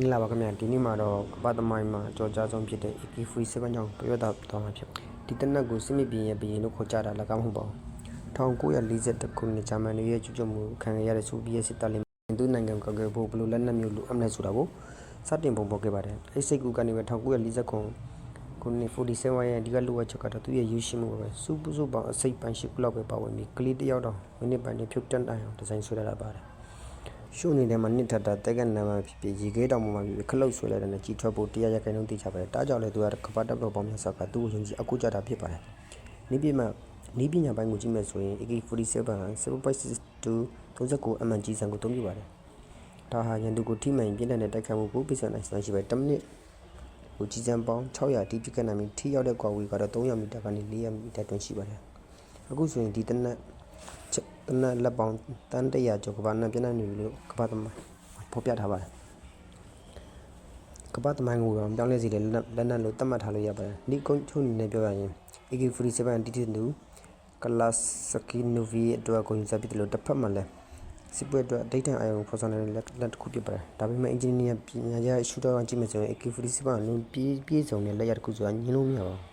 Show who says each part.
Speaker 1: မင်္ဂလာပါခင်ဗျာဒီနေ့မှာတော့ကမ္ဘာသမိုင်းမှာကြော်ကြားဆုံးဖြစ်တဲ့ AK47 ကြောင့်ပြောတာတော့မှာဖြစ်ဒီတနက်ကိုစစ်မြေပြင်ရဲ့ဘီရင်လို့ခေါ်ကြတာလည်းကောင်းမဟုတ်ပါဘူး1942ခုနှစ်ဂျာမန်တွေရဲ့ကျူးကျော်မှုခံရတဲ့ဆိုဗီယက်စစ်တပ်လင်သူနိုင်ငံကောက်ွယ်ဖို့ဘလို့လက်နက်မျိုးလိုအပ်မလဲဆိုတာကိုစတင်ပုံပေါ်ခဲ့ပါတယ်အဲ့စိတ်ကူကနေပဲ1940ခုနှစ်47ရဲ့ဒီကလိုအပ်ချက်ကတော့သူ့ရဲ့ရွေးရှိမှုပဲစူးစုပေါင်းအစိပ်ပိုင်းရှိခုလောက်ပဲပါဝင်ပြီးကလေးတယောက်တော့မိနစ်ပိုင်းနဲ့ဖြုတ်တန်းတိုင်အောင်ဒီဇိုင်းဆွဲလာပါတယ်ရှုံနေတဲ့မှာနှစ်ထပ်တာတက်ကန်နာမှာဖြစ်ပြီးရေခဲတောင်ပေါ်မှာပြီးခလုတ်ဆွဲလိုက်တဲ့ကြီးထွက်ဖို့တရားရခိုင်နှုန်းသိချပါတယ်။တားကြောင့်လည်းသူကကပတ်တပ်တော်ပေါင်းများစွာကသူ့ကိုယုံကြည်အကူကြတာဖြစ်ပါတယ်။နီးပညာပိုင်းကိုကြည့်မယ်ဆိုရင် AK47 7.62 39mm ကြီးစံကိုသုံးပြပါတယ်။ဒါဟာရန်သူကိုထိမှန်ပြင်းထန်တဲ့တိုက်ခိုက်မှုကိုပြဿနာဆိုင်ရှိပဲ10မိနစ်ကိုကြီးစံပေါင်း600တိပြည့်ကနိုင်ပြီးထိရောက်တဲ့ကွာဝေးကတော့300မီတာကနေ400မီတာတွင်ရှိပါတယ်။အခုဆိုရင်ဒီတနက်လက်ပေါင်းတန်း100ကျော်ကဘာနဲ့ပြည့်နေပြီလို့ကဘာသမိုင်းဖော်ပြထားပါတယ်ကဘာသမိုင်းကိုပြောင်းလဲစီတဲ့လက်နက်လို့သတ်မှတ်ထားလို့ရပါတယ်ဒီကုန်းချုံနေပြောရရင် AK47 တီတီတူကလတ်စကီနိုဗီအတွက်ကိုယူဆဖြစ်တယ်လို့တစ်ဖက်မှာလည်းစစ်ပွဲအတွက်ဒိတ်တန်အာရုံဖော်ဆောင်တဲ့လက်တစ်ခုဖြစ်ပါတယ်ဒါပေမဲ့အင်ဂျင်နီယာပညာရေးရှုထောင့်ကကြည့်မယ်ဆိုရင် AK47 လုံးပြည့်စုံတဲ့လက်ရတစ်ခုဆိုတာညှင်းလို့မရပါဘူး